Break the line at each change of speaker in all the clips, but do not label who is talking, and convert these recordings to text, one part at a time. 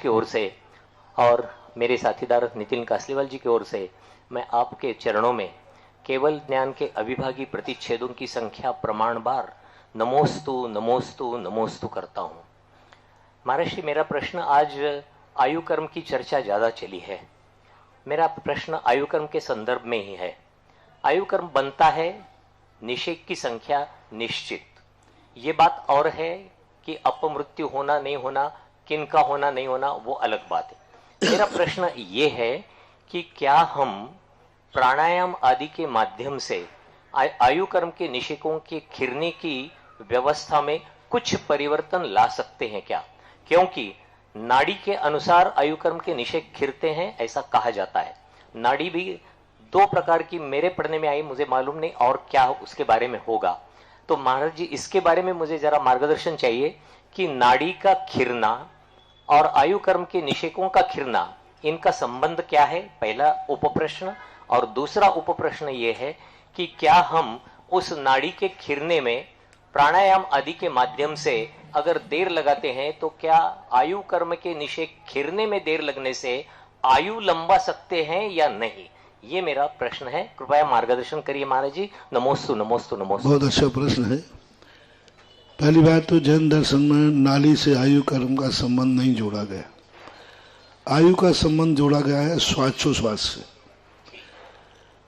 की ओर से और मेरे साथीदार नितिन कासलीवाल जी की ओर से मैं आपके चरणों में केवल ज्ञान के अविभागी प्रतिच्छेदों की संख्या प्रमाण बार नमोस्तु नमोस्तु नमोस्तु करता हूँ। महर्षि, मेरा प्रश्न आज आयु कर्म की चर्चा ज़्यादा चली है। मेरा प्रश्न आयु कर्म के संदर्भ में ही है। आयु कर्म बनता है निषेक की संख्या निश्चित, ये बात और है कि अपमृत्यु होना नहीं होना, किनका होना नहीं होना, वो अलग बात है। मेरा प्रश्न ये है कि क्या हम प्राणायाम आदि के माध्यम से आयु कर्म के निषेकों के खिरने की व्यवस्था में कुछ परिवर्तन ला सकते हैं क्या? क्योंकि नाड़ी के अनुसार आयु कर्म के निषेक खिरते हैं, ऐसा कहा जाता है। नाड़ी भी दो प्रकार की मेरे पढ़ने में आई, मुझे मालूम नहीं और क्या उसके बारे में होगा। तो महाराज जी, इसके बारे में मुझे जरा मार्गदर्शन चाहिए कि नाड़ी का खिरना और आयु कर्म के निषेकों का खिरना, इनका संबंध क्या है, पहला उपप्रश्न। और दूसरा उपप्रश्न ये है कि क्या हम उस नाड़ी के खिरने में प्राणायाम आदि के माध्यम से अगर देर लगाते हैं तो क्या आयु कर्म के निषेक खिरने में देर लगने से आयु लंबा सकते हैं या नहीं? ये मेरा प्रश्न है, कृपया मार्गदर्शन करिए महाराज जी। नमोस्तु नमोस्तु नमोस्तु।
बहुत अच्छा प्रश्न है। पहली बात तो जैन दर्शन में नाली से आयु कर्म का संबंध नहीं जोड़ा गया। आयु का संबंध जोड़ा गया है श्वासोश्वास से।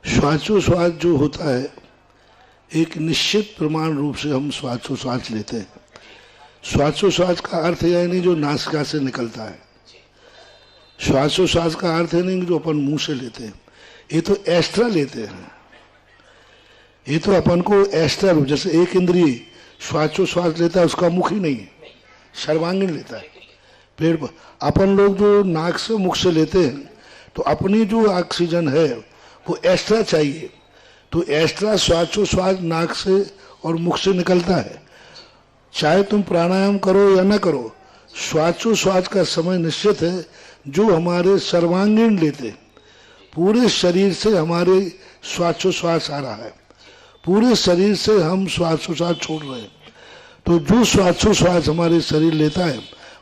श्वासोश्वास जो होता है, एक निश्चित प्रमाण रूप से हम श्वासोश्वास लेते हैं। श्वासोश्वास का अर्थ यह नहीं जो नासिका से निकलता है। श्वासोश्वास का अर्थ है नहीं जो अपन मुंह से लेते हैं, ये तो एक्स्ट्रा लेते हैं। ये तो अपन को एक्स्ट्रा रूप, जैसे एक इंद्रिय श्वासोश्वास लेता है, उसका मुख ही नहीं है, सर्वांगीण लेता है। पेड़ पर अपन लोग जो नाक से मुख से लेते हैं, तो अपनी जो ऑक्सीजन है वो एक्स्ट्रा चाहिए, तो एक्स्ट्रा श्वासोश्वास नाक से और मुख से निकलता है। चाहे तुम प्राणायाम करो या ना करो, श्वासोश्वास का समय निश्चित है जो हमारे सर्वांगीण लेते। पूरे शरीर से हमारे श्वासोश्वास आ रहा है, पूरे शरीर से हम श्वासोश्वास छोड़ रहे हैं। तो जो श्वासोश्वास हमारे शरीर लेता है,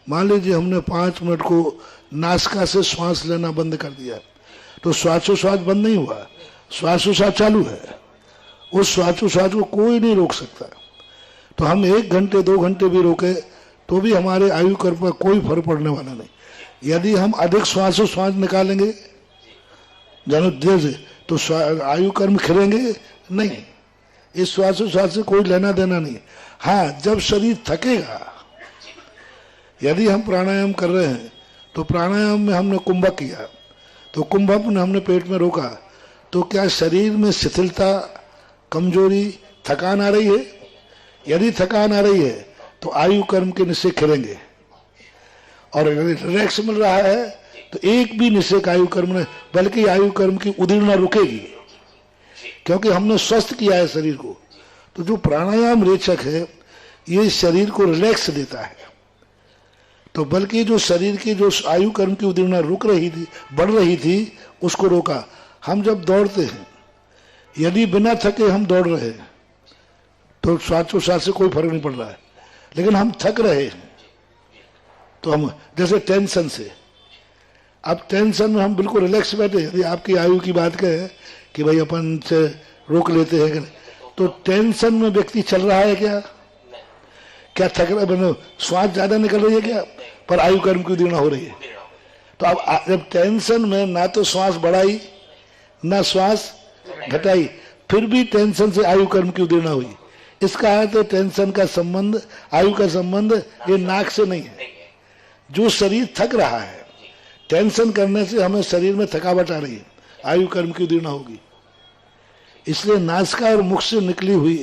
मान लीजिए हमने 5 मिनट को नासिका से श्वास लेना बंद कर दिया, तो श्वासोश्वास बंद नहीं हुआ, श्वासोश्वास चालू है। उस श्वासोश्वास को कोई नहीं रोक सकता। तो हम 1 घंटे 2 घंटे भी रोके तो भी हमारे आयु कर्म पर कोई फर्क पड़ने वाला नहीं। यदि हम अधिक श्वासोश्वास निकालेंगे जानो देर से, तो आयु कर्म खिलेंगे नहीं। इस श्वासोश्वास से कोई लेना देना नहीं। हाँ, जब शरीर थकेगा, यदि हम प्राणायाम कर रहे हैं तो प्राणायाम में हमने कुंभक किया, तो कुंभक में हमने पेट में रोका, तो क्या शरीर में शिथिलता, कमजोरी, थकान आ रही है? यदि थकान आ रही है तो आयु कर्म के निश्चय खिलेंगे। और यदि रिलैक्स मिल रहा है तो एक भी निश्चय आयु कर्म नहीं, बल्कि आयु कर्म की उदीर्णा रुकेगी, क्योंकि हमने स्वस्थ किया है शरीर को। तो जो प्राणायाम रेचक है, ये शरीर को रिलैक्स देता है। तो बल्कि जो शरीर की जो आयु कर्म की उदीर्णा रुक रही थी, बढ़ रही थी, उसको रोका। हम जब दौड़ते हैं, यदि बिना थके हम दौड़ रहे हैं तो श्वासोश्वास से कोई फर्क नहीं पड़ रहा है। लेकिन हम थक रहे हैं तो हम, जैसे टेंशन से, अब टेंशन में हम बिल्कुल रिलैक्स बैठे। यदि आपकी आयु की बात करें कि भाई अपन से रोक लेते हैं, तो टेंशन में व्यक्ति चल रहा है क्या थक रहा है, श्वास ज्यादा निकल रही है क्या, पर आयु कर्म की उदीर्णा हो रही है। तो अब जब टेंशन में ना तो श्वास बढ़ाई ना श्वास घटाई, फिर भी टेंशन से आयु कर्म की उदीर्णा हुई। इसका है तो टेंशन का संबंध, आयु का संबंध ये नाक से नहीं है। जो शरीर थक रहा है, टेंशन करने से हमें शरीर में थकावट आ रही है, आयु कर्म की उदीर्णा होगी। इसलिए नासिका और मुख से निकली हुई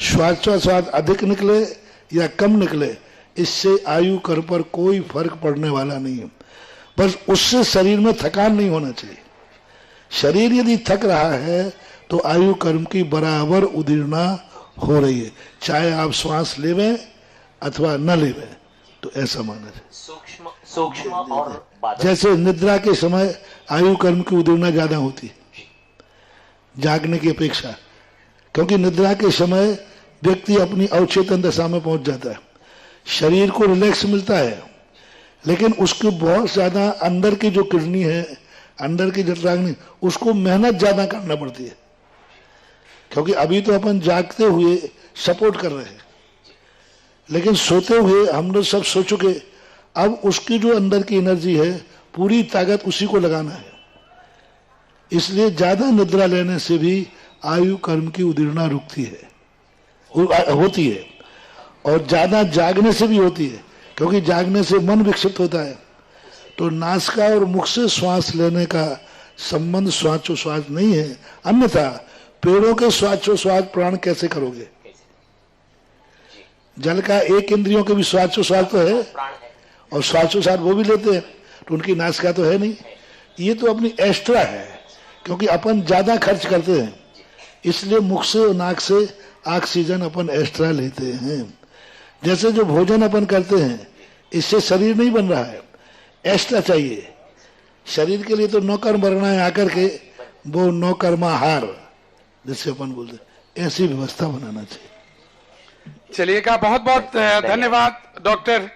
श्वासोच्छ्वास अधिक निकले या कम निकले, इससे आयु कर्म पर कोई फर्क पड़ने वाला नहीं है। बस उससे शरीर में थकान नहीं होना चाहिए। शरीर यदि थक रहा है तो आयु कर्म की बराबर उदीर्णा हो रही है, चाहे आप श्वास लेवें अथवा न लेवें। तो ऐसा माना है।
सूक्ष्म और
जैसे निद्रा के समय आयु कर्म की उदीर्णा ज्यादा होती है जागने की अपेक्षा, क्योंकि निद्रा के समय व्यक्ति अपनी अवचेतन दशा में पहुंच जाता है, शरीर को रिलैक्स मिलता है, लेकिन उसके बहुत ज्यादा अंदर की जो किडनी है, अंदर की जठराग्नि, उसको मेहनत ज्यादा करना पड़ती है, क्योंकि अभी तो अपन जागते हुए सपोर्ट कर रहे हैं, लेकिन सोते हुए हम लोग सब सो चुके, अब उसकी जो अंदर की एनर्जी है पूरी ताकत उसी को लगाना है। इसलिए ज्यादा निद्रा लेने से भी आयु कर्म की उदीर्णा रुकती है, होती है, और ज्यादा जागने से भी होती है, क्योंकि जागने से मन विक्षिप्त होता है। तो नासिका और मुख से श्वास लेने का संबंध श्वासोश्वास नहीं है, अन्यथा पेड़ों के श्वासोश्वास प्राण कैसे करोगे? जल का एक इंद्रियों के भी श्वासोश्वास तो है, और श्वासोश्वास वो भी लेते हैं, तो उनकी नासिका तो है नहीं। ये तो अपनी एक्स्ट्रा है, क्योंकि अपन ज्यादा खर्च करते हैं, इसलिए मुख से और नाक से ऑक्सीजन अपन एक्स्ट्रा लेते हैं। जैसे जो भोजन अपन करते हैं, इससे शरीर नहीं बन रहा है, एक्स्ट्रा चाहिए। शरीर के लिए तो नौकर मरना है आकर के, वो नौकर्माहार जिससे अपन बोलते, ऐसी व्यवस्था बनाना चाहिए।
चलिएगा, बहुत बहुत धन्यवाद डॉक्टर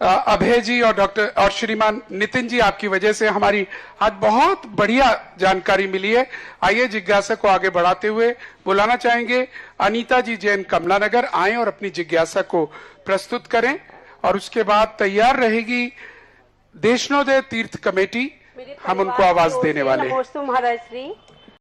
अभय जी और श्रीमान नितिन जी, आपकी वजह से हमारी आज बहुत बढ़िया जानकारी मिली है। आइए जिज्ञासा को आगे बढ़ाते हुए बुलाना चाहेंगे अनीता जी जैन कमला नगर, आए और अपनी जिज्ञासा को प्रस्तुत करें, और उसके बाद तैयार रहेगी देशनोदय तीर्थ कमेटी, हम उनको आवाज देने वाले हैं।
नमोस्तु महाराज श्री।